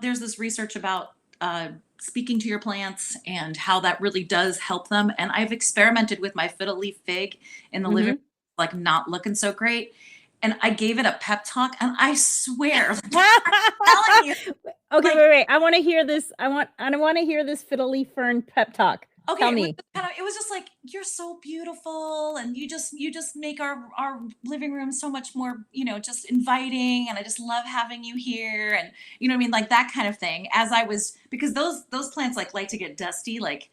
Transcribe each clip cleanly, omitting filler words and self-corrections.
there's this research about speaking to your plants and how that really does help them. And I've experimented with my fiddle leaf fig in the living room, Mhm. like not looking so great. And I gave it a pep talk, and I swear, like, telling you, Okay, like, wait. I wanna hear this. I wanna hear this fiddle leaf fern pep talk. okay, Tell me. it was just like, you're so beautiful, and you just make our living room so much more, just inviting, and I just love having you here, and you know what I mean, like that kind of thing. As I was, because those plants like to get dusty, like,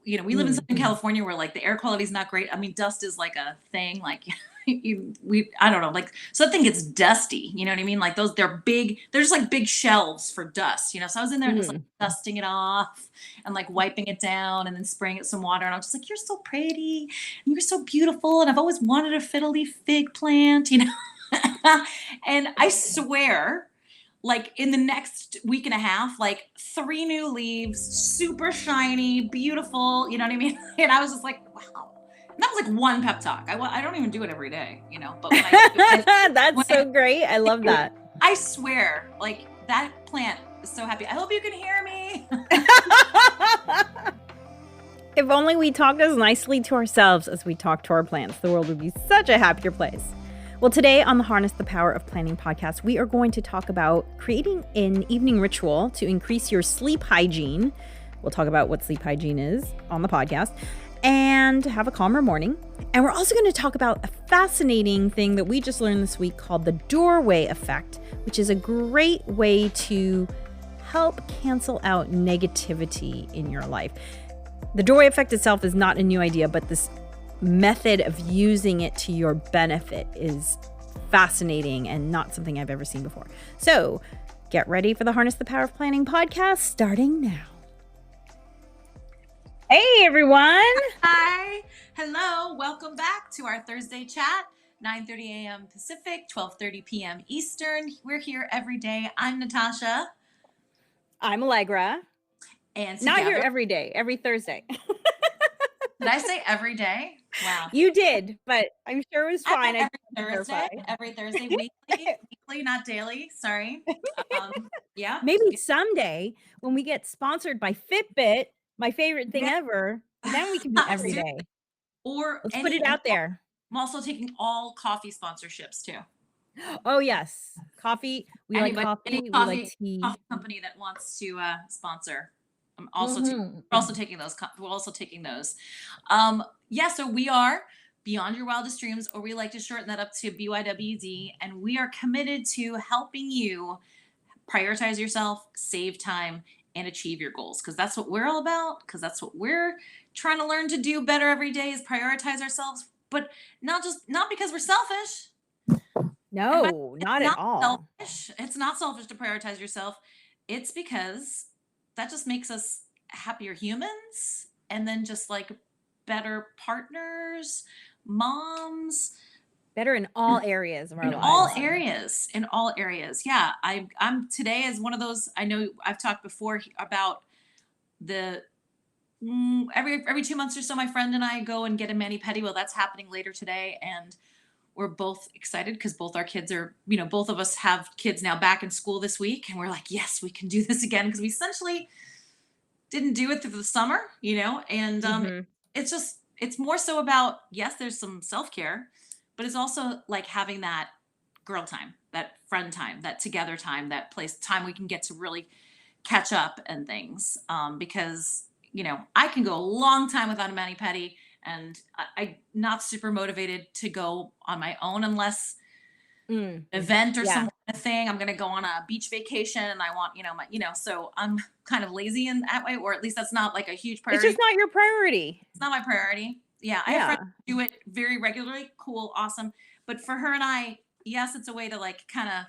we live in Mm. Southern California where like the air quality is not great. I mean, dust is like a thing, like I don't know, like something gets dusty, you know what I mean? Like they're just like big shelves for dust, so I was in there just like Mhm. dusting it off and like wiping it down and then spraying it some water. And I was just like, you're so pretty and you're so beautiful. And I've always wanted a fiddle leaf fig plant, and I swear, like in the next week and a half, like 3 new leaves, super shiny, beautiful, you know what I mean? And I was just like, wow. And that was like one pep talk. I don't even do it every day, but when I do it, That's when I so great. I love do it, that. I swear, like that plant is so happy. I hope you can hear me. If only we talked as nicely to ourselves as we talk to our plants, the world would be such a happier place. Well, today on the Harness the Power of Planning podcast, we are going to talk about creating an evening ritual to increase your sleep hygiene. We'll talk about what sleep hygiene is on the podcast and have a calmer morning. And we're also going to talk about a fascinating thing that we just learned this week called the doorway effect, which is a great way to help cancel out negativity in your life. The doorway effect itself is not a new idea, but this method of using it to your benefit is fascinating and not something I've ever seen before. So get ready for the Harness the Power of Planning podcast starting now. Hey, everyone. Hi. Hello. Welcome back to our Thursday chat, 9:30 a.m. Pacific, 12:30 p.m. Eastern. We're here every day. I'm Natascha. I'm Alegre. And Not here together, every day, every Thursday. did I say every day? Wow. You did, but I'm sure it was fine. I Every Thursday, weekly, not daily. Sorry. Yeah. Maybe someday when we get sponsored by Fitbit, my favorite thing Yeah. ever, then we can be every day. Or Let's put it out there. I'm also taking all coffee sponsorships too. Oh yes, coffee. We like coffee. We like tea. Coffee company that wants to sponsor. I'm also we're also taking those. We're also taking those. Yeah. So we are Beyond Your Wildest Dreams, or we like to shorten that up to BYWD, and we are committed to helping you prioritize yourself, save time, and achieve your goals. Because that's what we're all about. Because that's what we're trying to learn to do better every day, is prioritize ourselves. But not because we're selfish. No, not at all. Selfish. It's not selfish to prioritize yourself. It's because that just makes us happier humans, and then just like better partners, moms, Better in all areas of our in lives. all areas. Yeah. I'm today as one of those. I know I've talked before about the every 2 months or so, my friend and I go and get a mani-pedi. Well, that's happening later today, and we're both excited because both our kids are, both of us have kids now back in school this week, and we're like, yes, we can do this again, because we essentially didn't do it through the summer, and it's more so about, yes, there's some self-care, but it's also like having that girl time, that friend time, that together time, that place time we can get to really catch up and things, because I can go a long time without a mani-pedi, and I'm not super motivated to go on my own unless event or some kind of thing. I'm going to go on a beach vacation, and I want, so I'm kind of lazy in that way, or at least that's not like a huge priority. It's just not your priority. It's not my priority. Yeah. I have friends who do it very regularly. Cool. Awesome. But for her and I, yes, it's a way to like kind of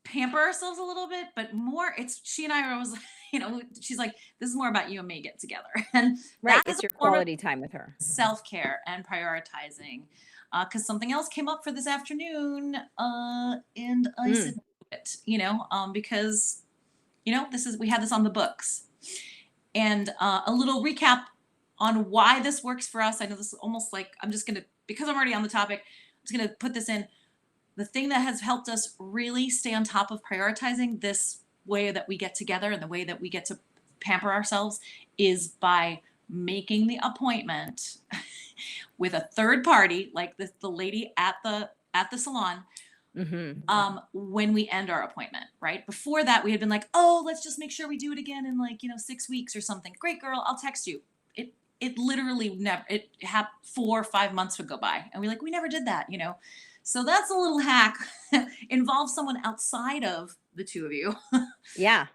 pamper ourselves a little bit, but more, she and I are always, she's like, this is more about you and me get together. And right. It's your quality time with her. Self-care and prioritizing. Because something else came up for this afternoon, and I said it, because, we had this on the books. And a little recap on why this works for us. I know this is almost like, because I'm already on the topic, I'm just going to put this in. The thing that has helped us really stay on top of prioritizing this way that we get together and the way that we get to pamper ourselves is by making the appointment with a third party, like the lady at the salon, Mhm. when we end our appointment, right? Before that, we had been like, oh, let's just make sure we do it again in like, 6 weeks or something. Great girl, I'll text you. It literally never, it had 4 or 5 months would go by. And we're like, we never did that. So that's a little hack. Involve someone outside of the two of you. Yeah.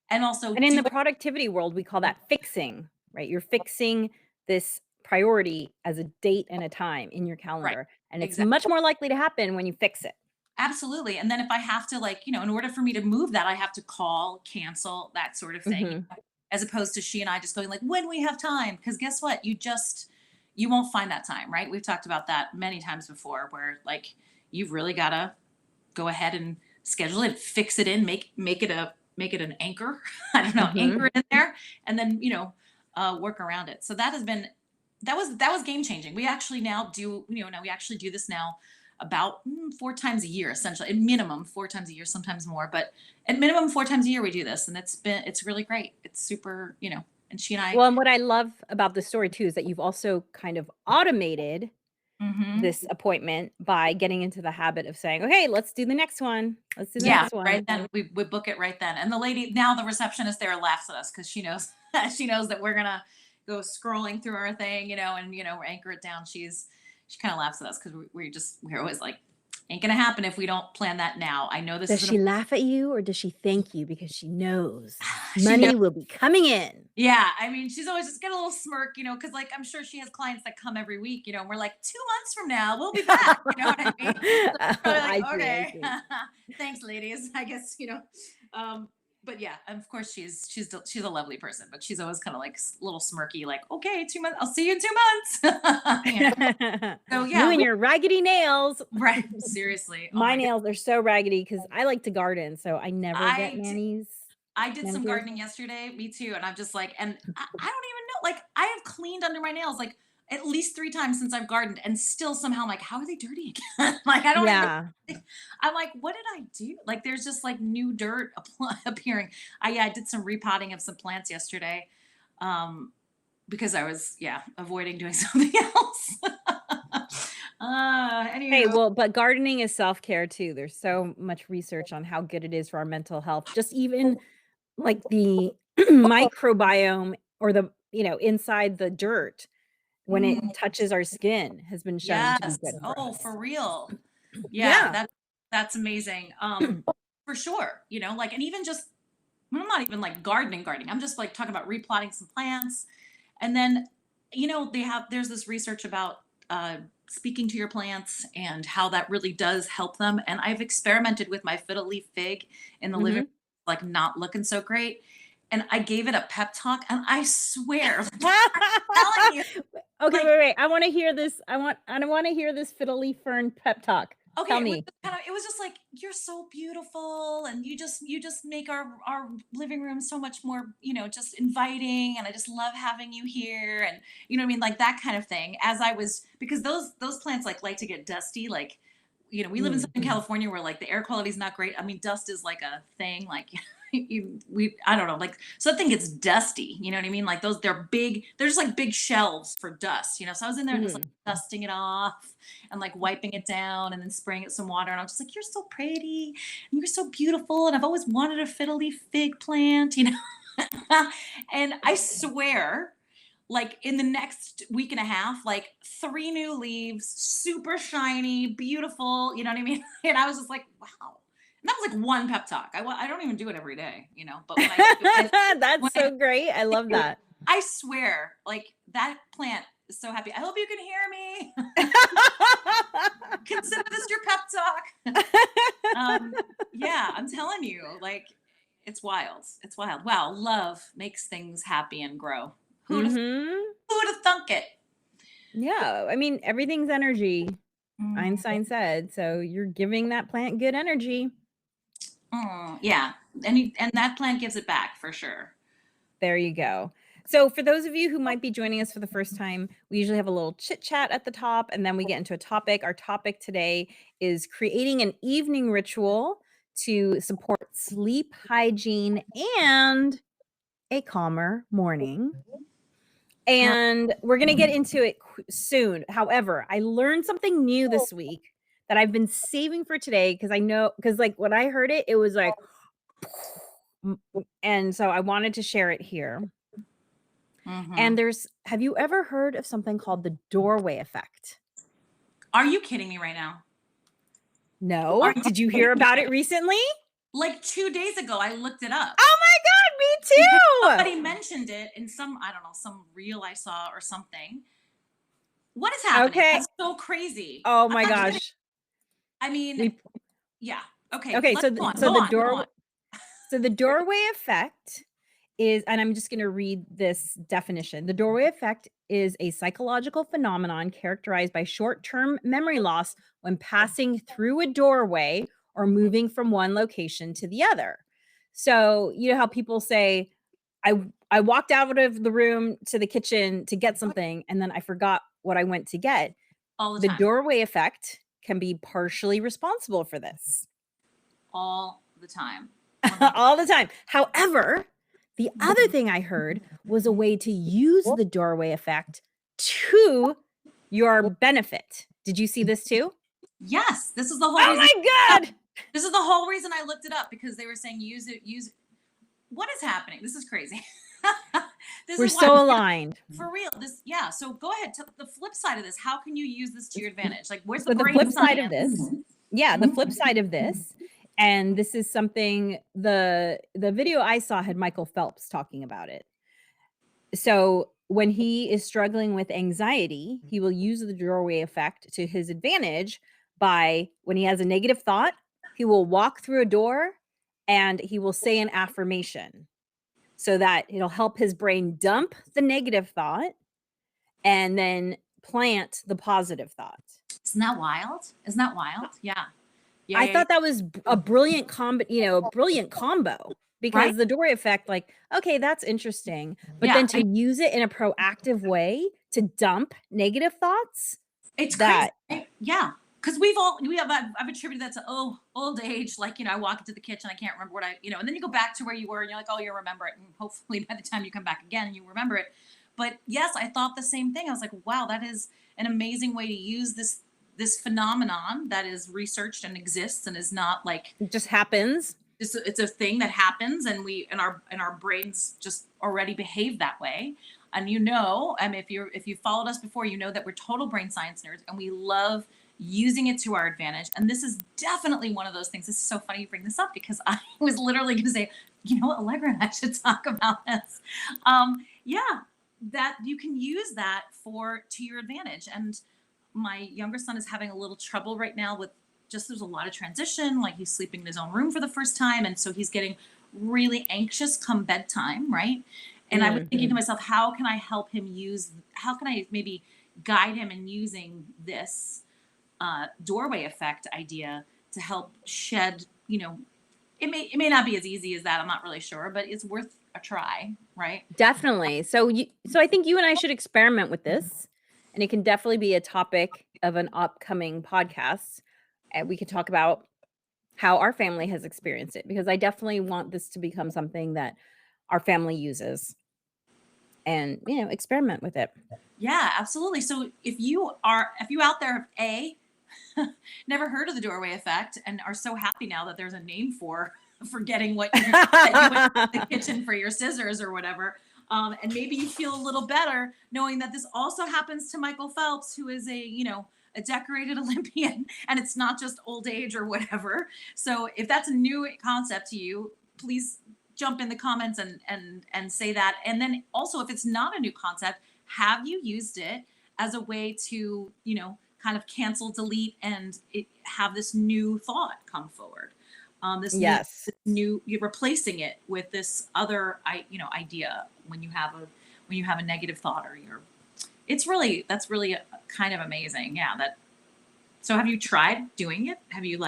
And also And in do the it. productivity world, we call that fixing, right? You're fixing this priority as a date and a time in your Right. calendar, and it's Exactly. much more likely to happen when you fix it. Absolutely. And then if I have to, like, in order for me to move that, I have to call, cancel, that sort of thing, Mhm. as opposed to she and I just going like, when we have time. Because guess what? You won't find that time, right? We've talked about that many times before where like you've really got to go ahead and schedule it, fix it in, make it an anchor. I don't know, Mhm. anchor it in there, and then work around it. So that was game changing. We actually now do now we actually do this now about 4 times a year, essentially, at minimum 4 times a year, sometimes more, but at minimum 4 times a year we do this, and it's really great. It's super, and she and I. Well, and what I love about the story too is that you've also kind of automated Hmm. this appointment by getting into the habit of saying, "Okay, let's do the next one. Let's do the Yeah, next one." right then we book it right then. And the lady, now the receptionist there, laughs at us because she knows she knows that we're gonna go scrolling through our thing, and anchor it down. She kind of laughs at us because we're always like, ain't gonna happen if we don't plan that now. I know this Does is she an laugh at you or does she thank you because she knows she knows. money will be coming in? Yeah, I mean, she's always just got a little smirk, because like I'm sure she has clients that come every week, and we're like 2 months from now we'll be back. You know what I mean? So probably like, I see, I okay, see. thanks, ladies. I guess Um, but yeah, of course she's a lovely person, but she's always kind of like a little smirky, like, okay, 2 months, I'll see you in 2 months. So You yeah, and your raggedy nails. right. Seriously, oh My my god, nails are so raggedy because I like to garden, so I never get I did. I did some manicures. gardening yesterday, me too, and I'm just like, and I don't even know, like, I have cleaned under my nails like at least 3 times since I've gardened, and still somehow I'm like, how are they dirty again? Like, I don't even. Yeah. I'm like, what did I do? Like, there's just like new dirt appearing. I did some repotting of some plants yesterday, um, because I was, avoiding doing something else. Hey, Anywho, well, but gardening is self-care too. There's so much research on how good it is for our mental health. Just even like the microbiome or inside the dirt when it mm, touches our skin has been shown to be yes. good for Oh, us. for real. Yeah, Yeah. that's amazing. For sure. Like, and even just, I'm not even like gardening. I'm just like talking about repotting some plants. And then, there's this research about speaking to your plants and how that really does help them. And I've experimented with my fiddle leaf fig in the living room, Mhm. like not looking so great. And I gave it a pep talk, and I swear, like, telling you, Okay, like, wait. I wanna hear this fiddle leaf fern pep talk. okay, Tell me. it was just like, you're so beautiful, and you just make our living room so much more, just inviting, and I just love having you here, and you know what I mean, like that kind of thing. As I was, because those plants like to get dusty, like, we live in Mm. Southern California where like the air quality is not great. I mean, dust is like a thing, like I don't know, like, so that thing gets dusty, you know what I mean? Like, they're big, they're just like big shelves for dust, so I was in there and just like Mhm. dusting it off and like wiping it down and then spraying it some water. And I was just like, you're so pretty and you're so beautiful. And I've always wanted a fiddle leaf fig plant. And I swear, like in the next week and a half, like 3 new leaves, super shiny, beautiful. You know what I mean? And I was just like, wow. And that was like one pep talk. I don't even do it every day, but when I do it, when That's I so great. I love do it, that. I swear, like that plant is so happy. I hope you can hear me. Consider this your pep talk. um, yeah, I'm telling you, like, it's wild. It's wild. Wow, love makes things happy and grow. Mhm. Who'd have thunk it? Yeah, I mean, everything's energy, Mm, Einstein said, so you're giving that plant good energy. yeah, and that plant gives it back for sure. There you go. So for those of you who might be joining us for the first time, we usually have a little chit chat at the top and then we get into a topic. Our topic today is creating an evening ritual to support sleep hygiene and a calmer morning. And we're going to get into it soon. However, I learned something new this week that I've been saving for today because like when I heard it, it was like, and so I wanted to share it here. And have you ever heard of something called the doorway effect? Are you kidding me right now? No. Did you hear about it recently? Like 2 days ago, I looked it up. Oh my God, me too. Somebody mentioned it in some reel I saw or something. What is happening? Okay. That's so crazy. Oh my gosh. I mean, yeah. Okay. Okay. So the doorway effect is, and I'm just going to read this definition. The doorway effect is a psychological phenomenon characterized by short-term memory loss when passing through a doorway or moving from one location to the other. So, you know how people say, I walked out of the room to the kitchen to get something, and then I forgot what I went to get. All the The time. doorway effect can be partially responsible for this. All the time. All the time. However, the other thing I heard was a way to use the doorway effect to your benefit. Did you see this too? Yes. This is the whole reason. My God. This is the whole reason I looked it up, because they were saying use it. What is happening? This is crazy. We're so aligned. For real. So go ahead. The flip side of this, how can you use this to your advantage? Like, where's the flip side of this? Yeah, the flip side of this. And this is something the video I saw had Michael Phelps talking about it. So when he is struggling with anxiety, he will use the doorway effect to his advantage by, when he has a negative thought, he will walk through a door and he will say an affirmation so that it'll help his brain dump the negative thought and then plant the positive thought. Isn't that wild? Yeah. I thought that was a brilliant combo, because the doorway effect, like, okay, that's interesting. But then to use it in a proactive way to dump negative thoughts. It's crazy. Yeah. Because I've attributed that to, old age. Like, I walk into the kitchen, I can't remember what and then you go back to where you were and you're like, oh, you'll remember it. And hopefully by the time you come back again, you remember it. But yes, I thought the same thing. I was like, wow, that is an amazing way to use this phenomenon that is researched and exists and is not like, it just happens. It's a thing that happens, and our brains just already behave that way. And if you followed us before, you know that we're total brain science nerds and we love using it to our advantage. And this is definitely one of those things. This is so funny you bring this up, because I was literally going to say, Alegre and I should talk about this. That you can use that to your advantage. And my younger son is having a little trouble right now with there's a lot of transition. Like, he's sleeping in his own room for the first time. And so he's getting really anxious come bedtime. Right. And I was thinking to myself, how can I help him how can I maybe guide him in using this doorway effect idea to help shed, it may not be as easy as that. I'm not really sure, but it's worth a try. Right. Definitely. So I think you and I should experiment with this, and it can definitely be a topic of an upcoming podcast. And we could talk about how our family has experienced it, because I definitely want this to become something that our family uses and, experiment with it. Yeah, absolutely. So if you out there have never heard of the doorway effect and are so happy now that there's a name for forgetting what you went to the kitchen for your scissors or whatever, and maybe you feel a little better knowing that this also happens to Michael Phelps, who is a decorated Olympian, and it's not just old age or whatever. So if that's a new concept to you, please jump in the comments and say that. And then also, if it's not a new concept, have you used it as a way to, kind of cancel, delete, and have this new thought come forward? You're replacing it with this other, idea when you have a negative thought, or that's really kind of amazing. Yeah. So have you tried doing it? Have you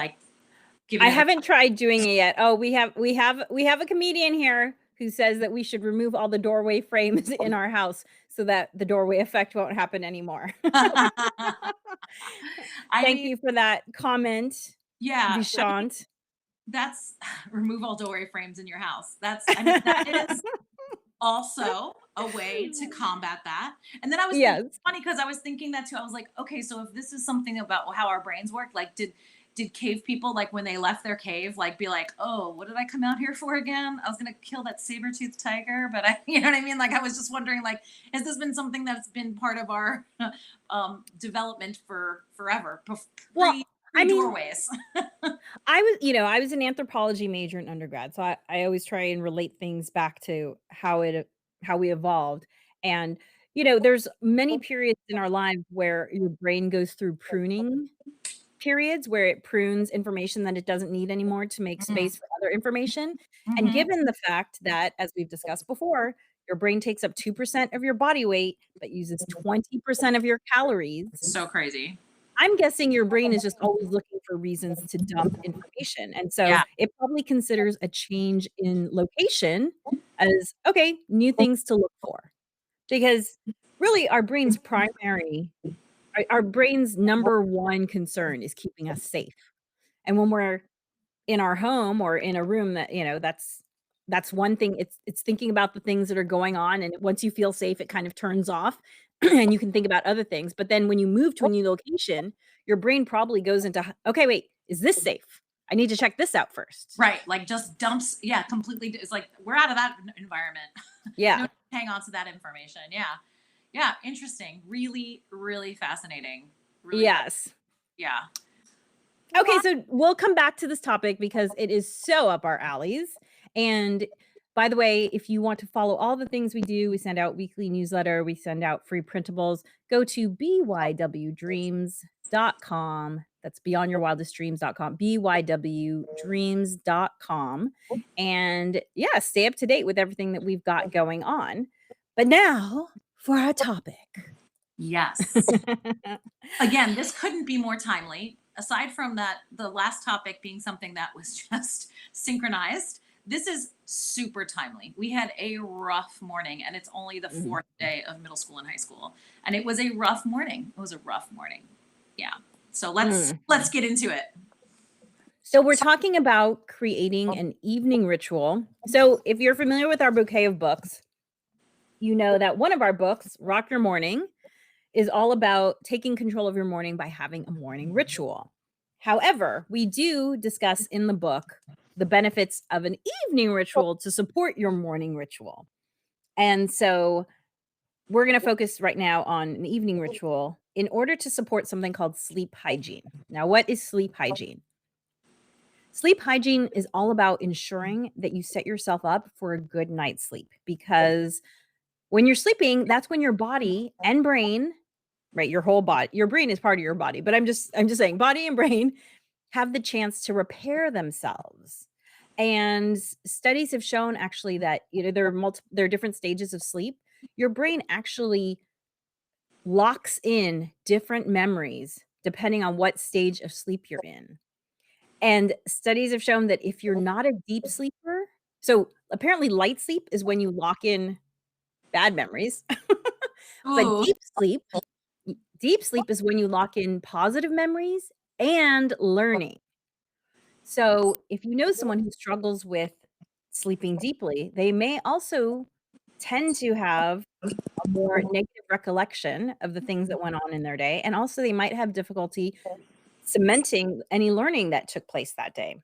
I haven't tried doing it yet. Oh, we have a comedian here who says that we should remove all the doorway frames in our house so that the doorway effect won't happen anymore. Thank you for that comment. Yeah. Vishant. that's remove all doorway frames in your house. I mean, that is also a way to combat that. And then I was thinking, Yes. funny because I was thinking that too. I was like, okay, so if this is something about how our brains work, like did cave people, like when they left their cave, like be like, oh, what did I come out here for again? I was gonna kill that saber-toothed tiger, but I, you know what I mean? Like I was just wondering, like, has this been something that's been part of our development for forever, Well, I pre mean, doorways? I was an anthropology major in undergrad, so I always try and relate things back to how we evolved. And, there's many periods in our lives where your brain goes through pruning periods where it prunes information that it doesn't need anymore to make Mm, space for other information. And hmm. given the fact that, as we've discussed before, your brain takes up 2% of your body weight, but uses 20% of your calories, So crazy. I'm guessing your brain is just always looking for reasons to dump information. And so Yeah. it probably considers a change in location as, okay, new things to look for. Because really, our brain's number one concern is keeping us safe. And when we're in our home or in a room that, that's one thing. It's thinking about the things that are going on, and once you feel safe, it kind of turns off, and you can think about other things. But then when you move to a new location, your brain probably goes into, "Okay, wait, is this safe? I need to check this out first." Right, like just dumps, yeah, completely. It's like we're out of that environment. No Yeah. need to hang on to that information. Yeah, yeah, interesting. Really, really fascinating. Really, Yes. yeah. Okay, What? so we'll come back to this topic because it is so up our alleys. And by the way, if you want to follow all the things we do, we send out weekly newsletter, we send out free printables. Go to bywdreams.com. That's beyondyourwildestdreams.com, bywdreams.com. And yeah, stay up to date with everything that we've got going on. But now for our topic. Yes. Again, this couldn't be more timely. Aside from that, the last topic being something that was just synchronized, this is super timely. We had a rough morning, and it's only the Mhm. fourth day of middle school and high school, and it was a rough morning. It was a rough morning. Yeah. So Mm. let's get into it. So we're talking about creating an evening ritual. So if you're familiar with our bouquet of books, you know that one of our books, Rock Your Morning, is all about taking control of your morning by having a morning ritual. However, we do discuss in the book the benefits of an evening ritual to support your morning ritual. And so we're going to focus right now on an evening ritual in order to support something called sleep hygiene. Now, what is sleep hygiene? Sleep hygiene is all about ensuring that you set yourself up for a good night's sleep because when you're sleeping, that's when your body and brain, right, your whole body, your brain is part of your body, but I'm just saying body and brain have the chance to repair themselves. And studies have shown actually that there are different stages of sleep. Your brain actually locks in different memories depending on what stage of sleep you're in. And studies have shown that if you're not a deep sleeper, so apparently light sleep is when you lock in bad memories, but Ooh. deep sleep is when you lock in positive memories and learning. So, if you know someone who struggles with sleeping deeply, they may also tend to have a more negative recollection of the things that went on in their day, and also they might have difficulty cementing any learning that took place that day.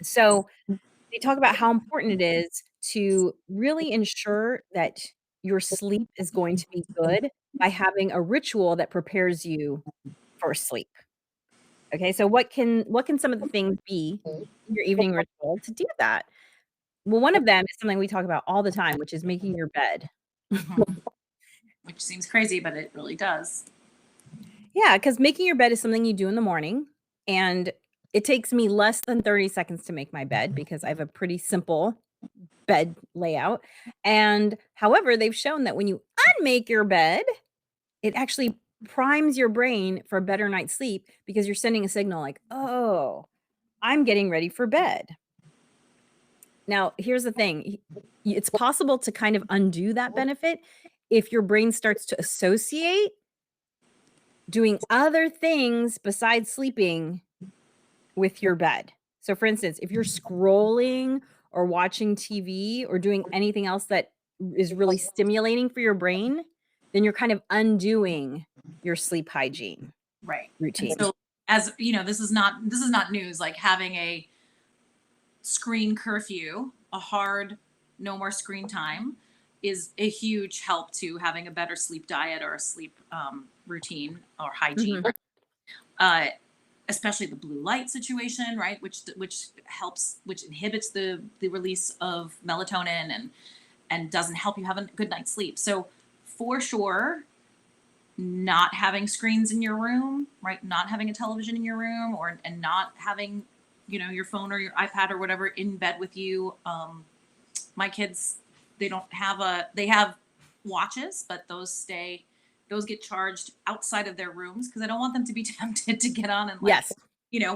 So, they talk about how important it is to really ensure that your sleep is going to be good by having a ritual that prepares you for sleep. Okay, so what can some of the things be in your evening ritual to do that? Well, one of them is something we talk about all the time, which is making your bed. Mhm. Which seems crazy, but it really does. Yeah, because making your bed is something you do in the morning, and it takes me less than 30 seconds to make my bed because I have a pretty simple bed layout. And however, they've shown that when you unmake your bed, it actually primes your brain for a better night's sleep because you're sending a signal like, "Oh, I'm getting ready for bed." Now, here's the thing. It's possible to kind of undo that benefit if your brain starts to associate doing other things besides sleeping with your bed. So for instance, if you're scrolling or watching TV or doing anything else that is really stimulating for your brain, then you're kind of undoing your sleep hygiene Right. And routine. so, as you know, this is not news. Like having a screen curfew, a hard no more screen time, is a huge help to having a better sleep diet or a sleep routine or hygiene. Mhm. Uh, Especially the blue light situation, right? Which helps, which inhibits the release of melatonin and doesn't help you have a good night's sleep. So for sure, not having screens in your room, right? Not having a television in your room, or and not having, your phone or your iPad or whatever in bed with you. My kids, they have watches, but those get charged outside of their rooms because I don't want them to be tempted to get on and, like, Yes.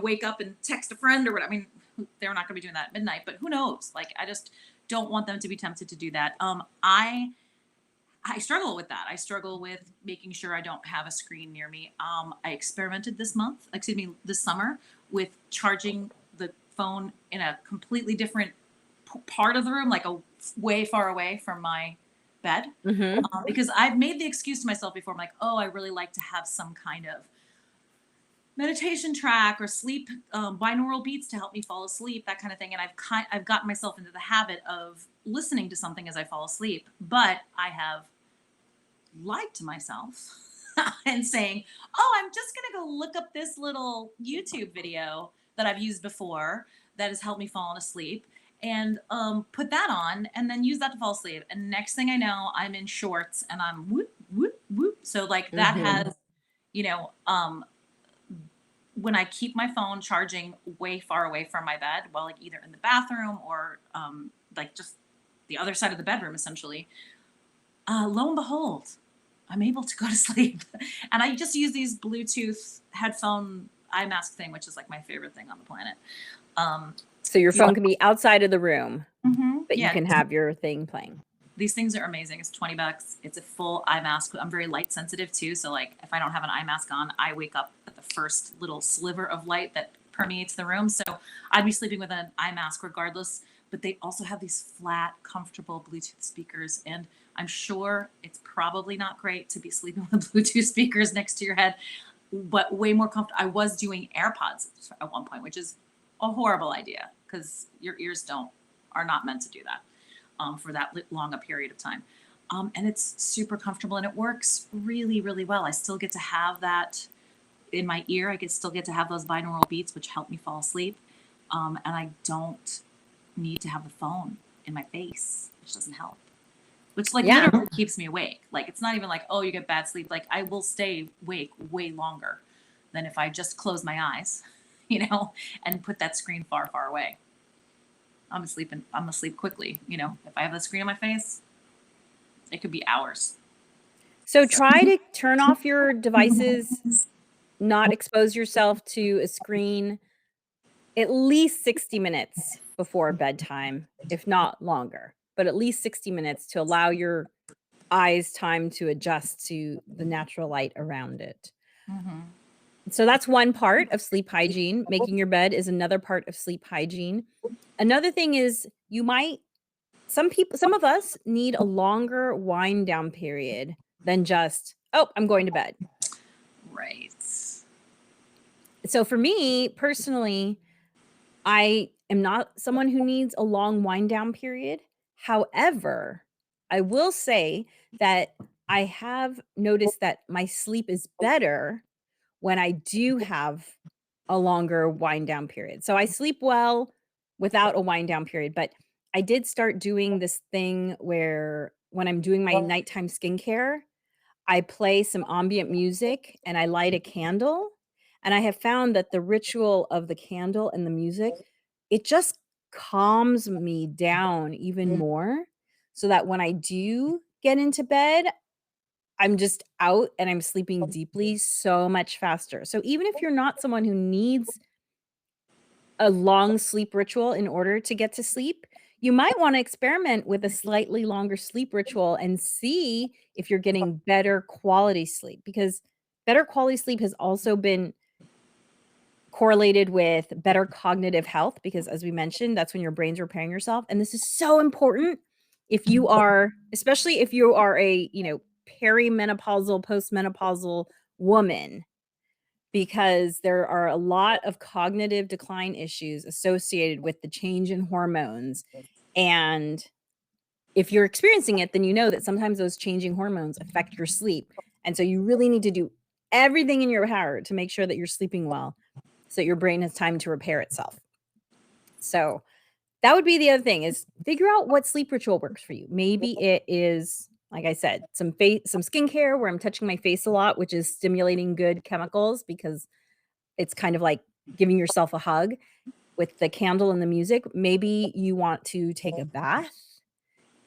wake up and text a friend or what. I mean, they're not going to be doing that at midnight, but who knows? Like, I just don't want them to be tempted to do that. I struggle with that. I struggle with making sure I don't have a screen near me. I experimented this summer, with charging the phone in a completely different part of the room, like a way far away from my bed, Mhm. because I've made the excuse to myself before. I'm like, oh, I really like to have some kind of meditation track or sleep, binaural beats to help me fall asleep, that kind of thing. And I've gotten myself into the habit of listening to something as I fall asleep, but I have lied to myself and saying, oh, I'm just going to go look up this little YouTube video that I've used before that has helped me fall asleep, and put that on and then use that to fall asleep. And next thing I know, I'm in shorts and I'm whoop, whoop, whoop. So, like, that Mhm. has, you know, um, when I keep my phone charging way far away from my bed, well, like either in the bathroom or like just the other side of the bedroom, essentially, lo and behold, I'm able to go to sleep. And I just use these Bluetooth headphone eye mask thing, which is like my favorite thing on the planet. Um, So your you phone can be outside of the room, but you Yeah, can have your thing playing. these things are amazing. It's $20. It's a full eye mask. I'm very light sensitive too. So, like, if I don't have an eye mask on, I wake up at the first little sliver of light that permeates the room. So I'd be sleeping with an eye mask regardless. But they also have these flat, comfortable Bluetooth speakers. And I'm sure it's probably not great to be sleeping with Bluetooth speakers next to your head, but way more comfortable. I was doing AirPods at one point, which is a horrible idea because your ears are not meant to do that, for that long a period of time. And it's super comfortable and it works really, really well. I still get to have that in my ear. Still get to have those binaural beats, which help me fall asleep. And I don't need to have the phone in my face, which doesn't help. Which, like, Yeah. literally keeps me awake. Like, it's not even like, oh, you get bad sleep. Like, I will stay awake way longer than if I just close my eyes, and put that screen far, far away. I'm asleep quickly. If I have the screen in my face, it could be hours. So try to turn off your devices, not expose yourself to a screen at least 60 minutes before bedtime, if not longer, but at least 60 minutes to allow your eyes time to adjust to the natural light around it. Mm-hmm. So that's one part of sleep hygiene. Making your bed is another part of sleep hygiene. Another thing is some of us need a longer wind down period than just, "Oh, I'm going to bed." Right. So for me, personally, I am not someone who needs a long wind down period. However, I will say that I have noticed that my sleep is better when I do have a longer wind down period. So I sleep well without a wind down period, but I did start doing this thing where when I'm doing my nighttime skincare, I play some ambient music and I light a candle. And I have found that the ritual of the candle and the music, it just calms me down even more so that when I do get into bed, I'm just out and I'm sleeping deeply so much faster. So even if you're not someone who needs a long sleep ritual in order to get to sleep, you might want to experiment with a slightly longer sleep ritual and see if you're getting better quality sleep because better quality sleep has also been correlated with better cognitive health because, as we mentioned, that's when your brain's repairing yourself. And this is so important if you are, especially if you are a, perimenopausal, postmenopausal woman, because there are a lot of cognitive decline issues associated with the change in hormones. And if you're experiencing it, then you know that sometimes those changing hormones affect your sleep. And so you really need to do everything in your power to make sure that you're sleeping well so that your brain has time to repair itself. So that would be the other thing, is figure out what sleep ritual works for you. Maybe it is, like I said, some skincare where I'm touching my face a lot, which is stimulating good chemicals because it's kind of like giving yourself a hug with the candle and the music. Maybe you want to take a bath.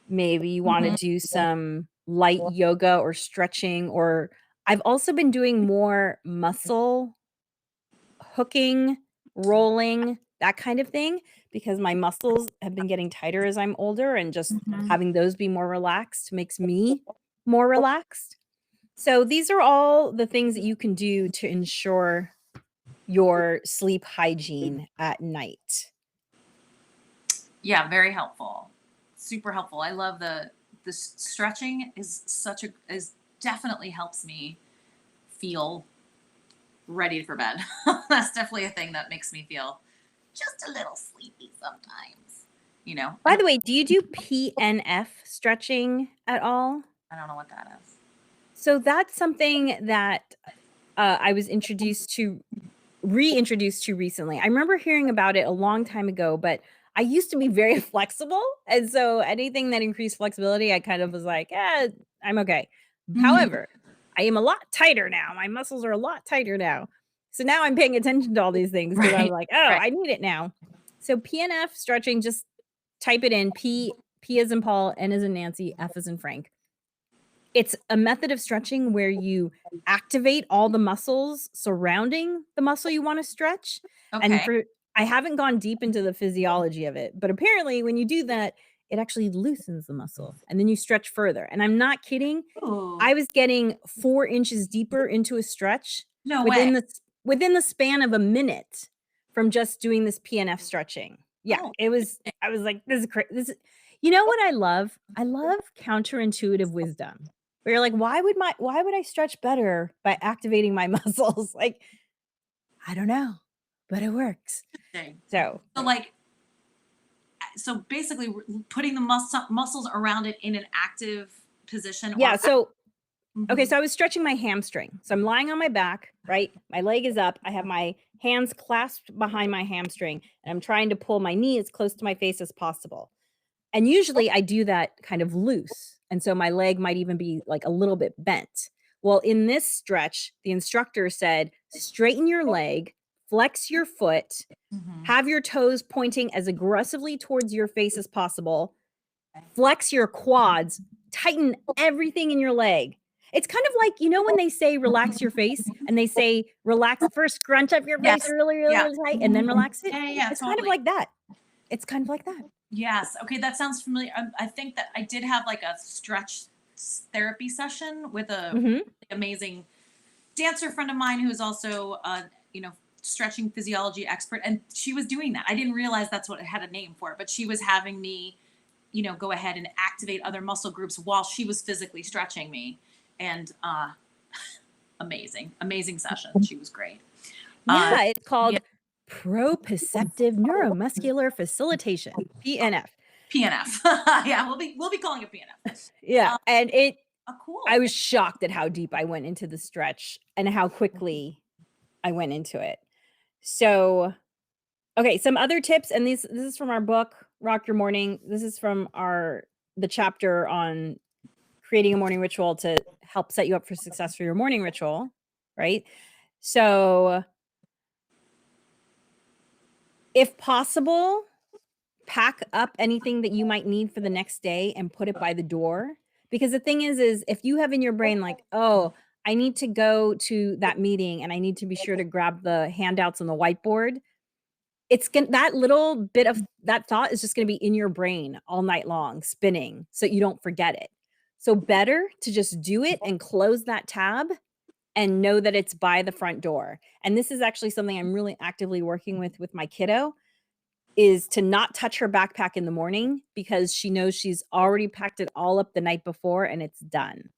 Maybe you want to do some light yoga or stretching, or I've also been doing more muscle hooking, rolling, that kind of thing, because my muscles have been getting tighter as I'm older, and just having those be more relaxed makes me more relaxed. So these are all the things that you can do to ensure your sleep hygiene at night. Yeah, very helpful. Super helpful. I love the stretching is definitely helps me feel ready for bed. That's definitely a thing that makes me feel just a little sleepy sometimes. You know, By the way, do you do PNF stretching at all? I don't know what that is. So that's something that I was reintroduced to recently. I remember hearing about it a long time ago, but I used to be very flexible. And so anything that increased flexibility, I kind of was like, I'm okay. However, I am a lot tighter now. My muscles are a lot tighter now. So now I'm paying attention to all these things because I'm Right. like, oh, Right. I need it now. So PNF stretching, just type it in: P as in Paul, N as in Nancy, F as in Frank. It's a method of stretching where you activate all the muscles surrounding the muscle you wanna stretch, and Okay. I haven't gone deep into the physiology of it, but apparently when you do that, it actually loosens the muscle, and then you stretch further, and I'm not kidding. Ooh, I was getting 4 inches deeper into a stretch no way. within the span of a minute from just doing this PNF stretching. Yeah, Oh, I was like, this is you know what I love? I love counterintuitive wisdom. Where you're like, why would I stretch better by activating my muscles? Like, I don't know, but it works. interesting. So, So like, so basically putting the muscles around it in an active position yeah, or so okay, Mhm. so I was stretching my hamstring. So I'm lying on my back, right? My leg is up. I have my hands clasped behind my hamstring, and I'm trying to pull my knee as close to my face as possible. And usually I do that kind of loose. And so my leg might even be like a little bit bent. Well, in this stretch, the instructor said, straighten your leg, flex your foot, Mhm. have your toes pointing as aggressively towards your face as possible, flex your quads, tighten everything in your leg. It's kind of like, when they say relax your face and they say relax first, scrunch up your face Yes. really, really, Yeah. really tight and then relax it. Yeah, It's kind of totally. like that. It's kind of like that. Yes. Okay, that sounds familiar. I think that I did have like a stretch therapy session with a Mhm. amazing dancer friend of mine who's also you know, stretching physiology expert, and she was doing that. I didn't realize that's what it had a name for, but she was having me, go ahead and activate other muscle groups while she was physically stretching me. And amazing session. She was great. Uh Yeah, it's yeah, called proprioceptive neuromuscular facilitation, PNF. PNF. Yeah, we'll be calling it PNF. Yeah, Um, and I cool. was shocked at how deep I went into the stretch and how quickly I went into it. So, okay, some other tips, and this is from our book, Rock Your Morning. This is from the chapter on creating a morning ritual to help set you up for success for your morning ritual, right? So, if possible, pack up anything that you might need for the next day and put it by the door. Because the thing is if you have in your brain like, "Oh, I need to go to that meeting and I need to be sure to grab the handouts on the whiteboard," that little bit of that thought is just gonna be in your brain all night long, spinning, so you don't forget it. So better to just do it and close that tab and know that it's by the front door. And this is actually something I'm really actively working with my kiddo, is to not touch her backpack in the morning because she knows she's already packed it all up the night before and it's done.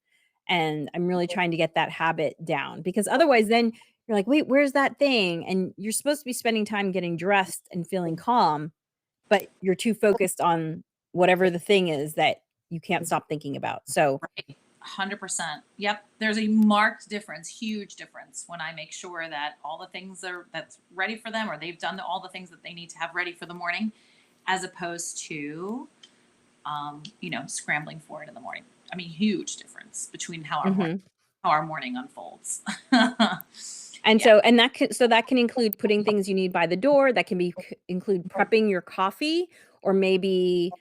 And I'm really trying to get that habit down because otherwise then you're like, "Wait, where's that thing?" And you're supposed to be spending time getting dressed and feeling calm, but you're too focused on whatever the thing is that you can't stop thinking about. So, Right. 100%. Yep. There's a marked difference, huge difference when I make sure that all the things that's ready for them, or they've done all the things that they need to have ready for the morning, as opposed to, scrambling for it in the morning. I mean, huge difference between mhm. how our morning unfolds. And Yeah. so that can include putting things you need by the door, that can be include prepping your coffee or maybe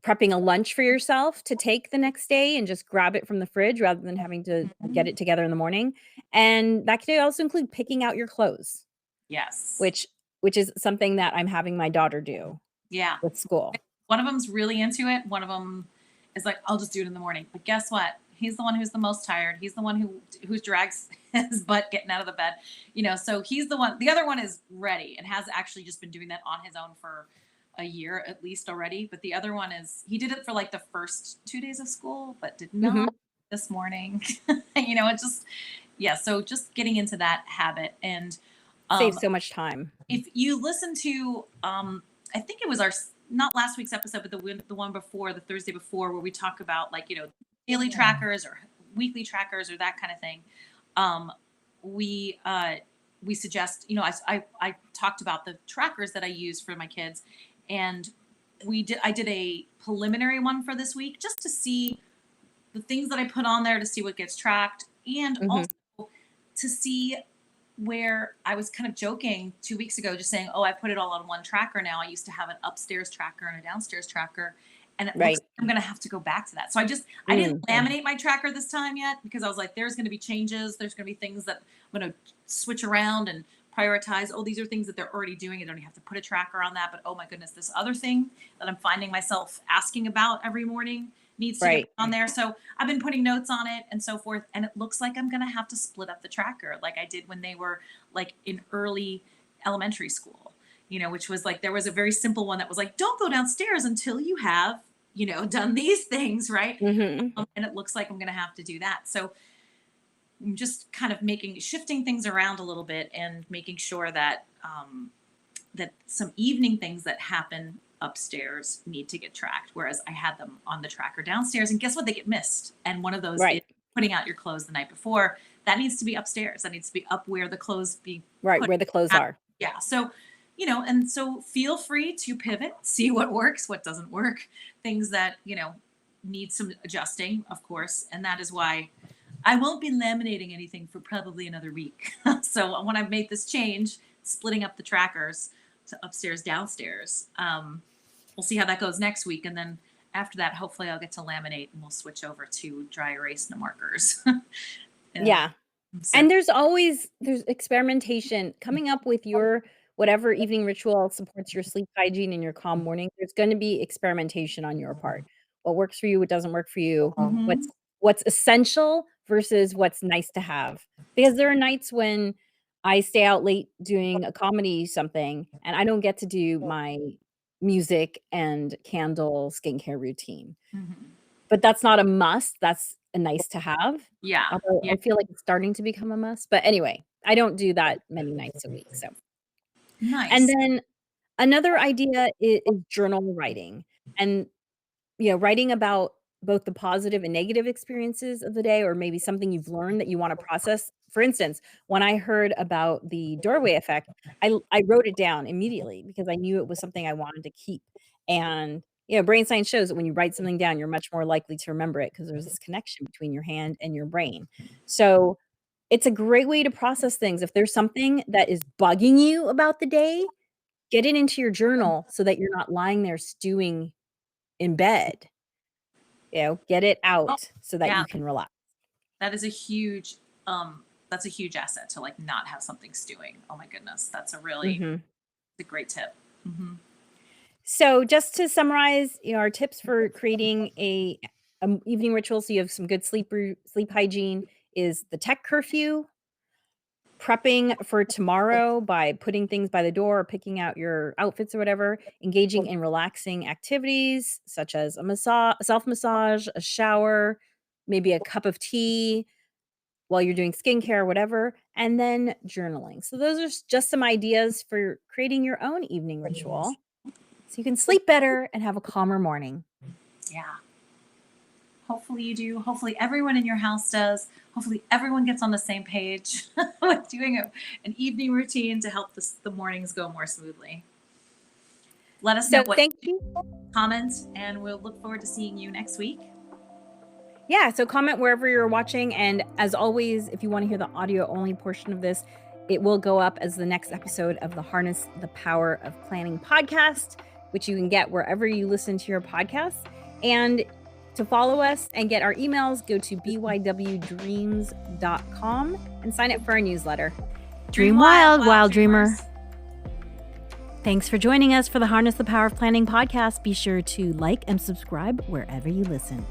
prepping a lunch for yourself to take the next day and just grab it from the fridge rather than having to get Mhm. it together in the morning. And that can also include picking out your clothes, Yes. which is something that I'm having my daughter do Yeah. with school. One of them's really into it. One of them is like, "I'll just do it in the morning." But guess what? He's the one who's the most tired. He's the one who drags his butt getting out of the bed. So he's the one. The other one is ready and has actually just been doing that on his own for a year at least already. But the other one is he did it for like the first 2 days of school, but did not Mhm. this morning. It just yeah. So just getting into that habit and Saves um so much time. if you listen to I think it was not last week's episode but the one before, the Thursday before, where we talk about like daily trackers or weekly trackers or that kind of thing. um we uh we suggest, I talked about the trackers that I use for my kids, and I did a preliminary one for this week just to see the things that I put on there, to see what gets tracked, and Mhm. also to see where I was kind of joking 2 weeks ago, just saying, "Oh, I put it all on one tracker now. I used to have an upstairs tracker and a downstairs tracker, and it looks Right. like I'm going to have to go back to that." So I didn't Mm. laminate my tracker this time yet because I was like, "There's going to be changes. There's going to be things that I'm going to switch around and prioritize. Oh, these are things that they're already doing. I don't even have to put a tracker on that. But oh my goodness, this other thing that I'm finding myself asking about every morning needs to get Right. on there." So I've been putting notes on it and so forth. And it looks like I'm going to have to split up the tracker like I did when they were like in early elementary school, which was like, there was a very simple one that was like, "Don't go downstairs until you have, done these things." Right. Mhm. And it looks like I'm going to have to do that. So I'm just kind of shifting things around a little bit and making sure that, that some evening things that happen upstairs need to get tracked, whereas I had them on the tracker downstairs. And guess what? They get missed. And one of those is Right. putting out your clothes the night before. That needs to be upstairs. That needs to be up where the clothes be Right, put where the clothes out. are. Yeah. So, and so feel free to pivot, see what works, what doesn't work, things that, need some adjusting, of course. And that is why I won't be laminating anything for probably another week. So when I've made this change, splitting up the trackers to upstairs, downstairs, we'll see how that goes next week. And then after that, hopefully I'll get to laminate and we'll switch over to dry erase no markers. Yeah. Yeah. So, And there's experimentation coming up with your whatever evening ritual supports your sleep hygiene and your calm morning. There's gonna be experimentation on your part. What works for you, what doesn't work for you, mhm. what's essential versus what's nice to have. Because there are nights when I stay out late doing a comedy something, and I don't get to do my music and candle skincare routine. Mhm. But that's not a must, that's a nice to have, Yeah. although Yeah. I feel like it's starting to become a must, but anyway, I don't do that many nights a week, so and Nice. then another idea is journal writing, and writing about both the positive and negative experiences of the day or maybe something you've learned that you wanna process. For instance, when I heard about the doorway effect, I wrote it down immediately because I knew it was something I wanted to keep, and, brain science shows that when you write something down, you're much more likely to remember it because there's this connection between your hand and your brain. So, it's a great way to process things. If there's something that is bugging you about the day, get it into your journal so that you're not lying there stewing in bed. Get it Oh, out so that yeah. you can relax. That is a huge, that's a huge asset to like not have something stewing. Oh my goodness. That's Mhm. a great tip. Hmm. So just to summarize, our tips for creating a evening ritual so you have some good sleep hygiene is the tech curfew, prepping for tomorrow by putting things by the door or picking out your outfits or whatever, engaging in relaxing activities such as a massage, self-massage, a shower, maybe a cup of tea while you're doing skincare, whatever, and then journaling. So those are just some ideas for creating your own evening ritual so you can sleep better and have a calmer morning. Yeah. Hopefully you do. Hopefully everyone in your house does. Hopefully everyone gets on the same page with doing an evening routine to help the mornings go more smoothly. Let us know So what thank you. comment, and we'll look forward to seeing you next week. Yeah, so comment wherever you're watching. And as always, if you want to hear the audio only portion of this, it will go up as the next episode of the Harness the Power of Planning podcast, which you can get wherever you listen to your podcasts. And to follow us and get our emails, go to bywdreams.com and sign up for our newsletter. Dream wild, wild dreamer. Thanks for joining us for the Harness the Power of Planning podcast. Be sure to like and subscribe wherever you listen.